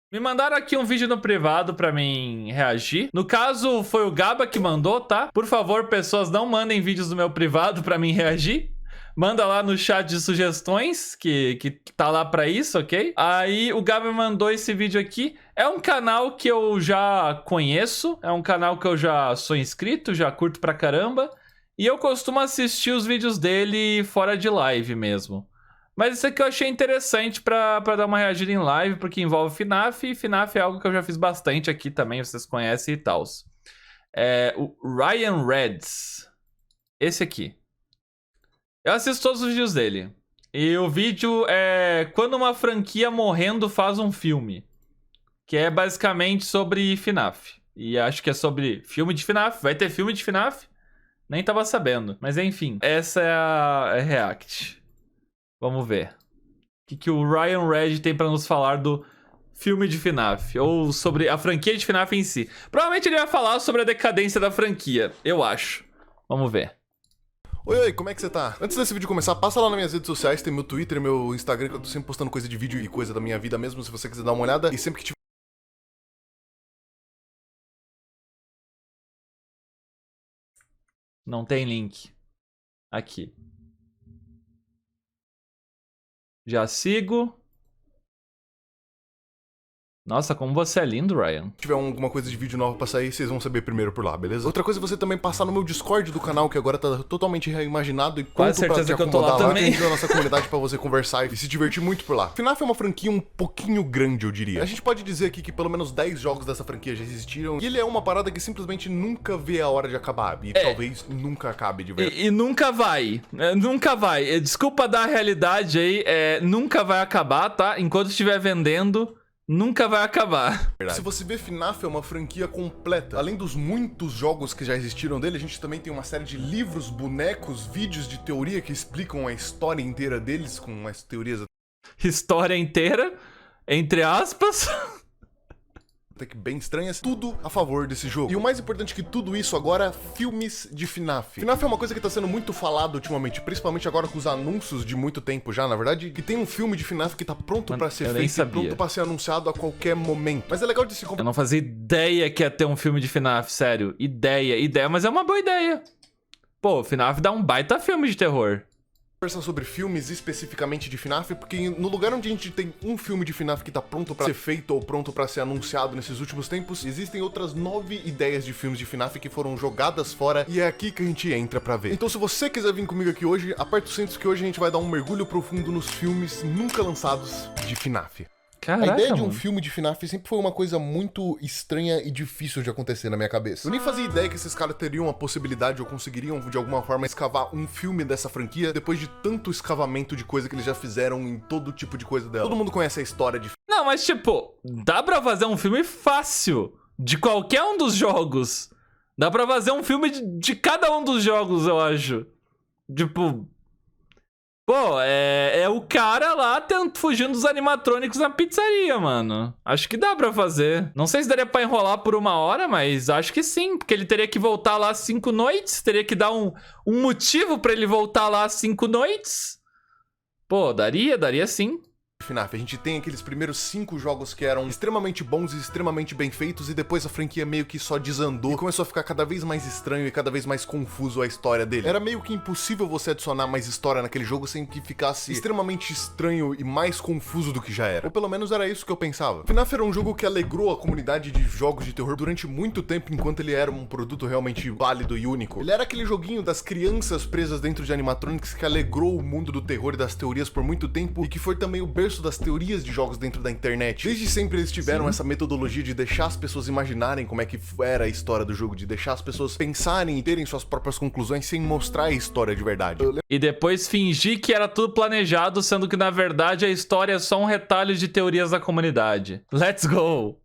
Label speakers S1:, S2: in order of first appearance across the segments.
S1: Me mandaram aqui um vídeo no privado pra mim reagir. No caso, foi o Gaba que mandou, tá? Por favor, pessoas, não mandem vídeos do meu privado pra mim reagir. Manda lá no chat de sugestões, que tá lá pra isso, ok? Aí o Gaba mandou esse vídeo aqui. É um canal que eu já conheço. É um canal que eu já sou inscrito, já curto pra caramba. E eu costumo assistir os vídeos dele fora de live mesmo. Mas isso aqui eu achei interessante pra dar uma reagida em live, porque envolve FNAF, e FNAF é algo que eu já fiz bastante aqui também, vocês conhecem e tal. É o Ryan Reds. Esse aqui. Eu assisto todos os vídeos dele. E o vídeo é quando uma franquia morrendo faz um filme. Que é basicamente sobre FNAF. E acho que é sobre filme de FNAF. Vai ter filme de FNAF? Nem tava sabendo. Mas enfim, essa é a React. Vamos ver. O que o Ryan Red tem pra nos falar do filme de FNAF. Ou sobre a franquia de FNAF em si. Provavelmente ele vai falar sobre a decadência da franquia. Eu acho. Vamos ver.
S2: Oi, como é que você tá? Antes desse vídeo começar, passa lá nas minhas redes sociais, tem meu Twitter, meu Instagram, que eu tô sempre postando coisa de vídeo e coisa da minha vida mesmo, se você quiser dar uma olhada. E sempre que tiver...
S1: Não tem link. Aqui. Já sigo. Nossa, como você é lindo, Ryan.
S2: Se tiver alguma coisa de vídeo nova pra sair, vocês vão saber primeiro por lá, beleza? Outra coisa é você também passar no meu Discord do canal, que agora tá totalmente reimaginado e
S1: Quase
S2: pronto pra
S1: certeza
S2: te
S1: que eu tô lá
S2: acomodar lá.
S1: também.
S2: Tem a nossa comunidade pra você conversar e se divertir muito por lá. FNAF é uma franquia um pouquinho grande, eu diria. A gente pode dizer aqui que pelo menos 10 jogos dessa franquia já existiram, e ele é uma parada que simplesmente nunca vê a hora de acabar, e talvez nunca acabe de verdade.
S1: E nunca vai. Nunca vai. Desculpa dar a realidade aí. Nunca vai acabar, tá? Enquanto estiver vendendo, nunca vai acabar.
S2: Se você vê, FNAF é uma franquia completa. Além dos muitos jogos que já existiram dele, a gente também tem uma série de livros, bonecos, vídeos de teoria que explicam a história inteira deles, com as teorias
S1: História inteira, entre aspas.
S2: até que bem estranhas, tudo a favor desse jogo. E o mais importante que tudo isso agora, filmes de FNAF. FNAF é uma coisa que tá sendo muito falada ultimamente, principalmente agora com os anúncios de muito tempo já, na verdade, que tem um filme de FNAF que tá pronto pra ser feito e pronto pra ser anunciado a qualquer momento. Mas é legal de se
S1: Eu não fazia ideia que ia ter um filme de FNAF, sério. Ideia, mas é uma boa ideia. Pô, FNAF dá um baita filme de terror.
S2: Conversar sobre filmes especificamente de FNAF, porque no lugar onde a gente tem um filme de FNAF que tá pronto pra ser feito ou pronto pra ser anunciado nesses últimos tempos, existem outras 9 ideias de filmes de FNAF que foram jogadas fora e é aqui que a gente entra pra ver. Então se você quiser vir comigo aqui hoje, aperta o cinto que hoje a gente vai dar um mergulho profundo nos filmes nunca lançados de FNAF.
S1: Caraca,
S2: A ideia de um
S1: mano.
S2: filme de FNAF sempre foi uma coisa muito estranha e difícil de acontecer na minha cabeça. Eu nem fazia ideia que esses caras teriam a possibilidade ou conseguiriam, de alguma forma, escavar um filme dessa franquia depois de tanto escavamento de coisa que eles já fizeram em todo tipo de coisa dela. Todo mundo conhece a história de...
S1: Não, mas tipo, dá pra fazer um filme fácil de qualquer um dos jogos. Dá pra fazer um filme de cada um dos jogos, eu acho. Tipo... Pô, é o cara lá fugindo dos animatrônicos na pizzaria, mano. Acho que dá pra fazer. Não sei se daria pra enrolar por 1 hora, mas acho que sim. Porque ele teria que voltar lá 5 noites. Teria que dar um motivo pra ele voltar lá 5 noites. Pô, daria sim.
S2: FNAF. A gente tem aqueles primeiros 5 jogos que eram extremamente bons e extremamente bem feitos, e depois a franquia meio que só desandou e começou a ficar cada vez mais estranho e cada vez mais confuso a história dele. Era meio que impossível você adicionar mais história naquele jogo sem que ficasse extremamente estranho e mais confuso do que já era. Ou pelo menos era isso que eu pensava. FNAF era um jogo que alegrou a comunidade de jogos de terror durante muito tempo, enquanto ele era um produto realmente válido e único. Ele era aquele joguinho das crianças presas dentro de animatronics que alegrou o mundo do terror e das teorias por muito tempo, e que foi também o berço das teorias de jogos dentro da internet. Desde sempre eles tiveram essa metodologia de deixar as pessoas imaginarem como é que era a história do jogo, de deixar as pessoas pensarem e terem suas próprias conclusões sem mostrar a história de verdade.
S1: E depois fingir que era tudo planejado, sendo que na verdade a história é só um retalho de teorias da comunidade. Let's go!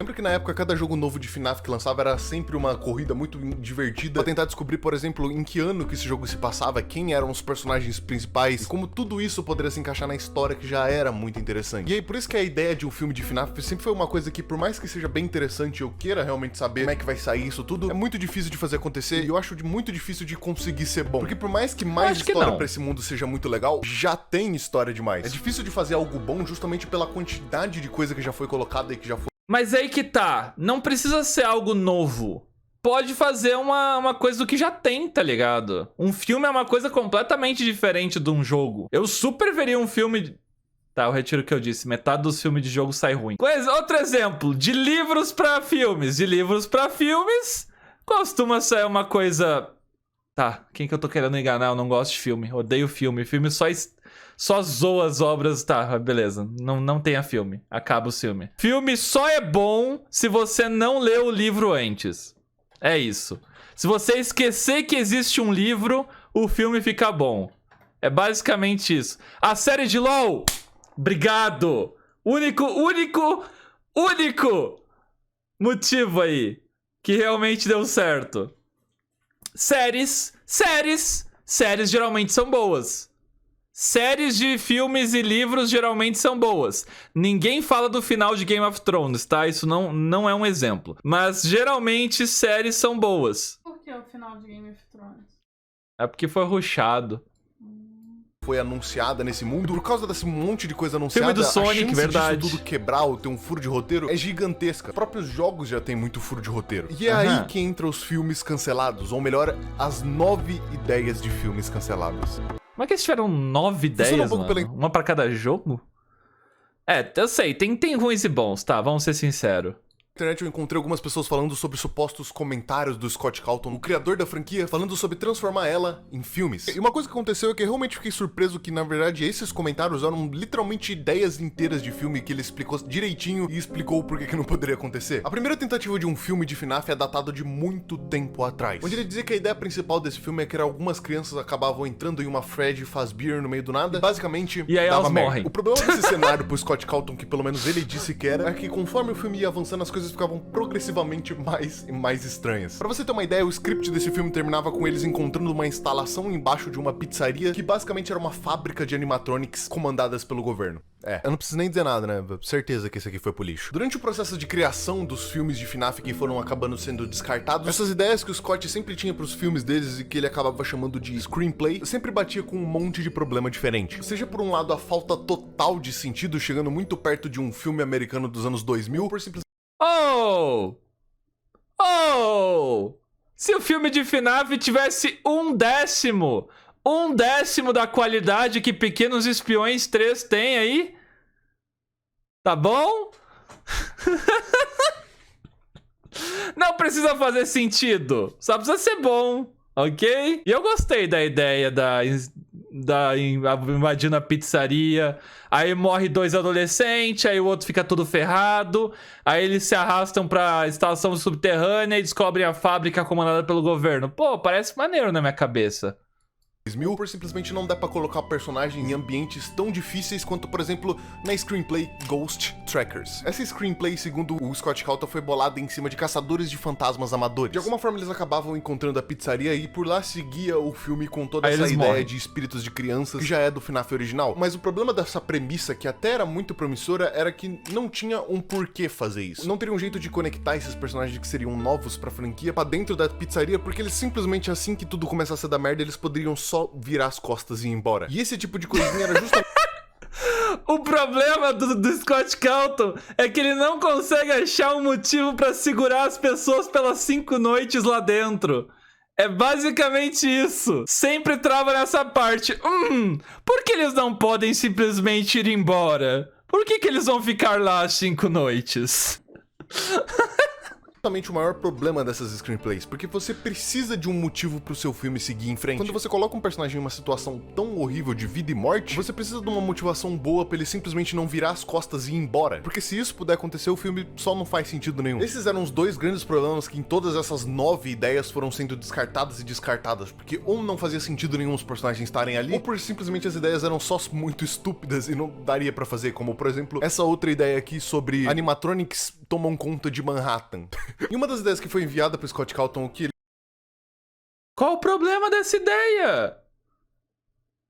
S2: Lembra que na época cada jogo novo de FNAF que lançava era sempre uma corrida muito divertida pra tentar descobrir, por exemplo, em que ano que esse jogo se passava, quem eram os personagens principais e como tudo isso poderia se encaixar na história, que já era muito interessante. E aí por isso que a ideia de um filme de FNAF sempre foi uma coisa que, por mais que seja bem interessante e eu queira realmente saber como é que vai sair isso tudo, é muito difícil de fazer acontecer e eu acho muito difícil de conseguir ser bom. Porque por mais que mais história pra esse mundo seja muito legal, já tem história demais. É difícil de fazer algo bom justamente pela quantidade de coisa que já foi colocada e que já foi.
S1: Mas aí que tá, não precisa ser algo novo. Pode fazer uma coisa do que já tem, tá ligado? Um filme é uma coisa completamente diferente de um jogo. Eu super veria um filme... Tá, eu retiro o que eu disse. Metade dos filmes de jogo sai ruim. Outro exemplo, de livros pra filmes. De livros pra filmes, costuma ser uma coisa... Tá, quem que eu tô querendo enganar? Eu não gosto de filme. Odeio filme. Filme só zoa as obras. Tá, beleza. Não tenha filme. Acaba o filme. Filme só é bom se você não leu o livro antes. É isso. Se você esquecer que existe um livro, o filme fica bom. É basicamente isso. A série de LOL... Obrigado! Único motivo aí que realmente deu certo. Séries geralmente são boas. Séries de filmes e livros geralmente são boas. Ninguém fala do final de Game of Thrones, tá? Isso não é um exemplo. Mas geralmente séries são boas.
S3: Por que o final de Game of Thrones?
S1: É porque foi rushado.
S2: Foi anunciada nesse mundo, por causa desse monte de coisa anunciada,
S1: filme do Sonic,
S2: a chance
S1: verdade.
S2: disso tudo quebrar ou ter um furo de roteiro é gigantesca. Os próprios jogos já tem muito furo de roteiro. E é aí que entra os filmes cancelados, ou melhor, as 9 ideias de filmes cancelados.
S1: Como é que eles tiveram 9 ideias, mano? Uma pra cada jogo? É, eu sei, tem ruins e bons, tá? Vamos ser sinceros.
S2: Na internet eu encontrei algumas pessoas falando sobre supostos comentários do Scott Calton, o criador da franquia, falando sobre transformar ela em filmes. E uma coisa que aconteceu é que eu realmente fiquei surpreso que, na verdade, esses comentários eram literalmente ideias inteiras de filme que ele explicou direitinho e explicou o porquê que não poderia acontecer. A primeira tentativa de um filme de FNAF é datada de muito tempo atrás, onde ele dizia que a ideia principal desse filme é que algumas crianças acabavam entrando em uma Freddy Fazbear no meio do nada, e basicamente
S1: e aí
S2: dava
S1: elas
S2: merda.
S1: morrem.
S2: O problema desse cenário pro Scott Calton, que pelo menos ele disse que era, é que conforme o filme ia avançando, as coisas ficavam progressivamente mais e mais estranhas. Pra você ter uma ideia, o script desse filme terminava com eles encontrando uma instalação embaixo de uma pizzaria que basicamente era uma fábrica de animatronics comandadas pelo governo. Eu não preciso nem dizer nada, né? Certeza que esse aqui foi pro lixo. Durante o processo de criação dos filmes de FNAF que foram acabando sendo descartados, essas ideias que o Scott sempre tinha pros filmes deles e que ele acabava chamando de screenplay, sempre batia com um monte de problema diferente. Seja por um lado a falta total de sentido, chegando muito perto de um filme americano dos anos 2000, por simplesmente
S1: Se o filme de FNAF tivesse um décimo da qualidade que Pequenos Espiões 3 tem aí, tá bom? Não precisa fazer sentido, só precisa ser bom, ok? E eu gostei da ideia da invadindo a pizzaria, aí morre 2 adolescentes, aí o outro fica todo ferrado, aí eles se arrastam pra estação subterrânea e descobrem a fábrica comandada pelo governo. Pô, parece maneiro na minha cabeça.
S2: 2000, por simplesmente não dá pra colocar personagens em ambientes tão difíceis quanto, por exemplo, na screenplay Ghost Trackers. Essa screenplay, segundo o Scott Calton, foi bolada em cima de caçadores de fantasmas amadores. De alguma forma eles acabavam encontrando a pizzaria e por lá seguia o filme com toda essa ideia de espíritos de crianças, que já é do FNAF original. Mas o problema dessa premissa, que até era muito promissora, era que não tinha um porquê fazer isso. Não teria um jeito de conectar esses personagens que seriam novos pra franquia pra dentro da pizzaria, porque eles simplesmente, assim que tudo começasse a dar merda, eles poderiam só virar as costas e ir embora. E esse tipo de coisinha era justamente...
S1: O problema do Scott Calton é que ele não consegue achar um motivo pra segurar as pessoas pelas 5 noites lá dentro. É basicamente isso. Sempre trava nessa parte. Por que eles não podem simplesmente ir embora? Por que eles vão ficar lá as 5 noites?
S2: Exatamente o maior problema dessas screenplays, porque você precisa de um motivo pro seu filme seguir em frente. Quando você coloca um personagem em uma situação tão horrível de vida e morte, você precisa de uma motivação boa pra ele simplesmente não virar as costas e ir embora. Porque se isso puder acontecer, o filme só não faz sentido nenhum. Esses eram os 2 grandes problemas que em todas essas 9 ideias foram sendo descartadas e descartadas, porque ou não fazia sentido nenhum os personagens estarem ali, ou por simplesmente as ideias eram só muito estúpidas e não daria pra fazer, como por exemplo, essa outra ideia aqui sobre animatronics tomam conta de Manhattan. E uma das ideias que foi enviada pro Scott Calton, que
S1: Qual o problema dessa ideia?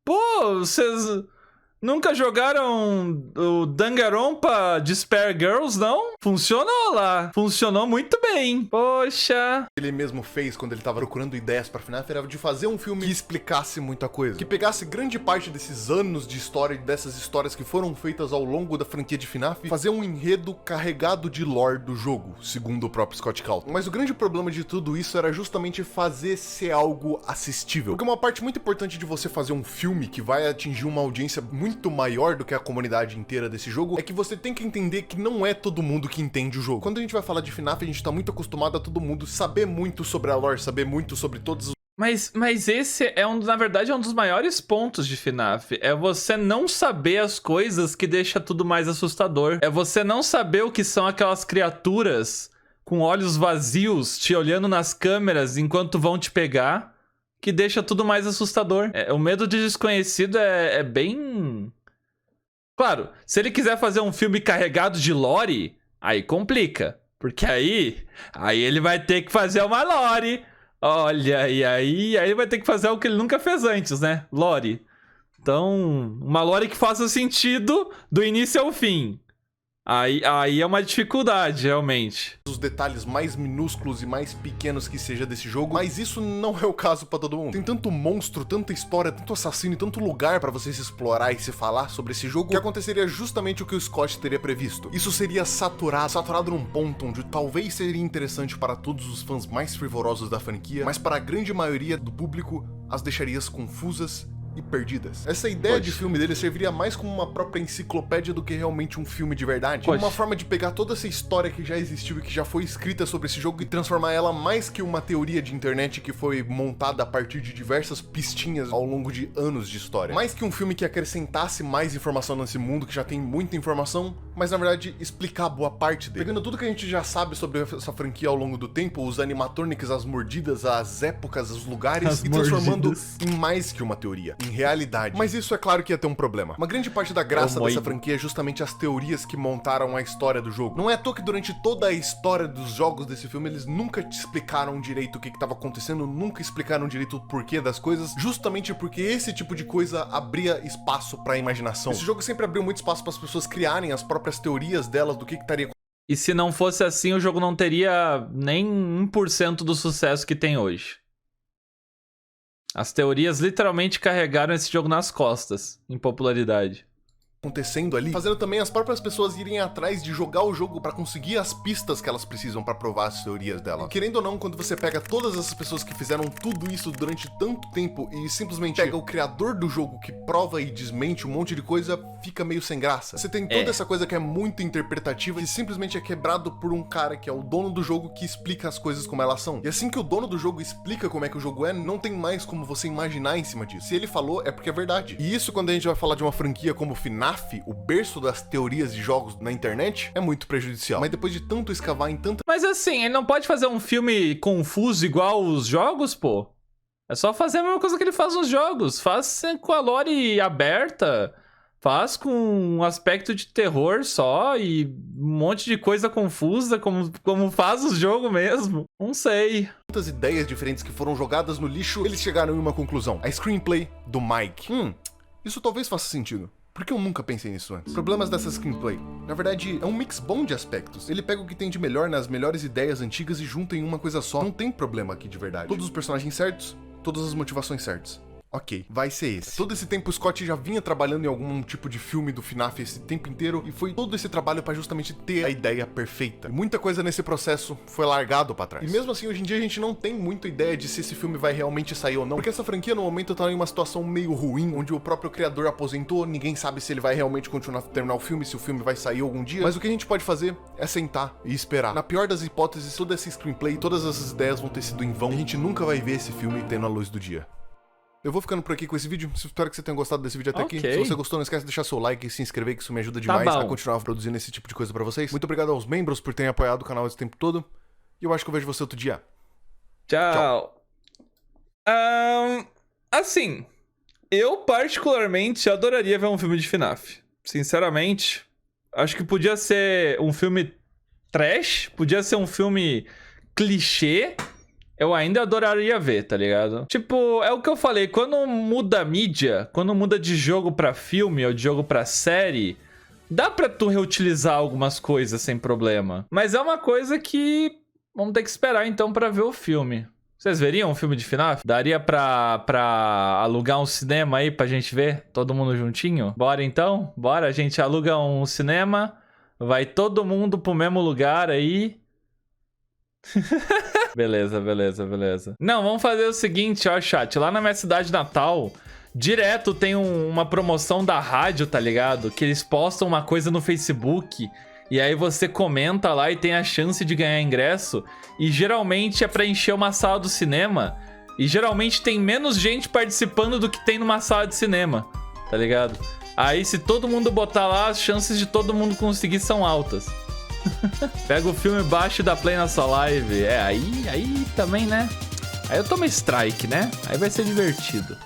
S1: Pô, vocês nunca jogaram o Danganronpa de Spare Girls, não? Funcionou lá. Funcionou muito bem. Poxa.
S2: ele mesmo fez quando ele tava procurando ideias pra FNAF era de fazer um filme que explicasse muita coisa. Que pegasse grande parte desses anos de história e dessas histórias que foram feitas ao longo da franquia de FNAF, fazer um enredo carregado de lore do jogo, segundo o próprio Scott Calton. Mas o grande problema de tudo isso era justamente fazer ser algo assistível. Porque uma parte muito importante de você fazer um filme que vai atingir uma audiência muito maior do que a comunidade inteira desse jogo é que você tem que entender que não é todo mundo que entende o jogo. Quando a gente vai falar de FNAF, a gente tá muito acostumado a todo mundo saber muito sobre a lore, saber muito sobre todos os...
S1: Mas esse é na verdade, é um dos maiores pontos de FNAF. É você não saber as coisas que deixa tudo mais assustador. É você não saber o que são aquelas criaturas com olhos vazios te olhando nas câmeras enquanto vão te pegar, que deixa tudo mais assustador. O medo de desconhecido é bem... Claro, se ele quiser fazer um filme carregado de lore, aí complica. Porque aí ele vai ter que fazer uma lore. Olha, e aí ele vai ter que fazer algo que ele nunca fez antes, né? Lore. Então, uma lore que faça sentido do início ao fim. Aí é uma dificuldade, realmente.
S2: os detalhes mais minúsculos e mais pequenos que seja desse jogo, mas isso não é o caso pra todo mundo. Tem tanto monstro, tanta história, tanto assassino e tanto lugar pra você se explorar e se falar sobre esse jogo, que aconteceria justamente o que o Scott teria previsto. Isso seria saturado num ponto onde talvez seria interessante para todos os fãs mais fervorosos da franquia, mas para a grande maioria do público, as deixaria confusas e perdidas. Essa ideia de filme dele serviria mais como uma própria enciclopédia do que realmente um filme de verdade. Uma forma de pegar toda essa história que já existiu e que já foi escrita sobre esse jogo e transformar ela mais que uma teoria de internet que foi montada a partir de diversas pistinhas ao longo de anos de história. Mais que um filme que acrescentasse mais informação nesse mundo que já tem muita informação, mas na verdade explicar boa parte dele. Pegando tudo que a gente já sabe sobre essa franquia ao longo do tempo, os animatronics, as mordidas, as épocas, os lugares, e transformando em mais que uma teoria, em realidade. Mas isso é claro que ia ter um problema. Uma grande parte da graça dessa franquia é justamente as teorias que montaram a história do jogo. Não é à toa que durante toda a história dos jogos desse filme, eles nunca te explicaram direito o que estava acontecendo, nunca explicaram direito o porquê das coisas, justamente porque esse tipo de coisa abria espaço pra imaginação. Esse jogo sempre abriu muito espaço para as pessoas criarem as próprias teorias delas do que estaria acontecendo.
S1: E se não fosse assim, o jogo não teria nem 1% do sucesso que tem hoje. As teorias literalmente carregaram esse jogo nas costas, em popularidade.
S2: Acontecendo ali, fazendo também as próprias pessoas irem atrás de jogar o jogo pra conseguir as pistas que elas precisam pra provar as teorias dela. Querendo ou não, quando você pega todas essas pessoas que fizeram tudo isso durante tanto tempo e simplesmente pega o criador do jogo que prova e desmente um monte de coisa, fica meio sem graça. Você tem toda essa coisa que é muito interpretativa e simplesmente é quebrado por um cara que é o dono do jogo que explica as coisas como elas são. E assim que o dono do jogo explica como é que o jogo é, não tem mais como você imaginar em cima disso. Se ele falou, é porque é verdade. E isso, quando a gente vai falar de uma franquia como FNAF, o berço das teorias de jogos na internet, é muito prejudicial. Mas depois de tanto escavar em tanta...
S1: Mas assim, ele não pode fazer um filme confuso igual os jogos, pô? É só fazer a mesma coisa que ele faz nos jogos. Faz com a lore aberta, faz com um aspecto de terror só e um monte de coisa confusa, como faz o jogo mesmo. Não sei.
S2: Tantas ideias diferentes que foram jogadas no lixo, eles chegaram em uma conclusão. A screenplay do Mike. Isso talvez faça sentido. Por que eu nunca pensei nisso antes? Problemas dessa screenplay. Na verdade, é um mix bom de aspectos. Ele pega o que tem de melhor nas melhores ideias antigas e junta em uma coisa só. Não tem problema aqui de verdade. Todos os personagens certos, todas as motivações certas. Ok, vai ser esse. Todo esse tempo o Scott já vinha trabalhando em algum tipo de filme do FNAF esse tempo inteiro e foi todo esse trabalho pra justamente ter a ideia perfeita. E muita coisa nesse processo foi largado pra trás. E mesmo assim, hoje em dia a gente não tem muita ideia de se esse filme vai realmente sair ou não, porque essa franquia no momento tá em uma situação meio ruim, onde o próprio criador aposentou, ninguém sabe se ele vai realmente continuar terminar o filme, se o filme vai sair algum dia. Mas o que a gente pode fazer é sentar e esperar. Na pior das hipóteses, toda essa screenplay, todas essas ideias vão ter sido em vão e a gente nunca vai ver esse filme tendo a luz do dia. Eu vou ficando por aqui com esse vídeo, espero que você tenha gostado desse vídeo até aqui. Se você gostou, não esquece de deixar seu like e se inscrever, que isso me ajuda demais a continuar produzindo esse tipo de coisa pra vocês. Muito obrigado aos membros por terem apoiado o canal esse tempo todo. E eu acho que eu vejo você outro dia.
S1: Tchau. Assim, eu particularmente adoraria ver um filme de FNAF. Sinceramente, acho que podia ser um filme trash, podia ser um filme clichê, eu ainda adoraria ver, tá ligado? Tipo, é o que eu falei, quando muda a mídia, quando muda de jogo pra filme ou de jogo pra série, dá pra tu reutilizar algumas coisas sem problema. Mas é uma coisa que vamos ter que esperar então pra ver o filme. Vocês veriam um filme de FNAF? Daria pra alugar um cinema aí pra gente ver? Todo mundo juntinho? Bora então? Bora, a gente aluga um cinema, vai todo mundo pro mesmo lugar aí. Beleza, beleza, beleza. Não, vamos fazer o seguinte, ó, chat. Lá na minha cidade natal, direto tem uma promoção da rádio, tá ligado? Que eles postam uma coisa no Facebook e aí você comenta lá e tem a chance de ganhar ingresso. E geralmente é pra encher uma sala do cinema. E geralmente tem menos gente participando do que tem numa sala de cinema, tá ligado? Aí se todo mundo botar lá, as chances de todo mundo conseguir são altas. Pega o filme, baixa e dá play na sua live. É, aí também, né? Aí eu tomo strike, né? Aí vai ser divertido.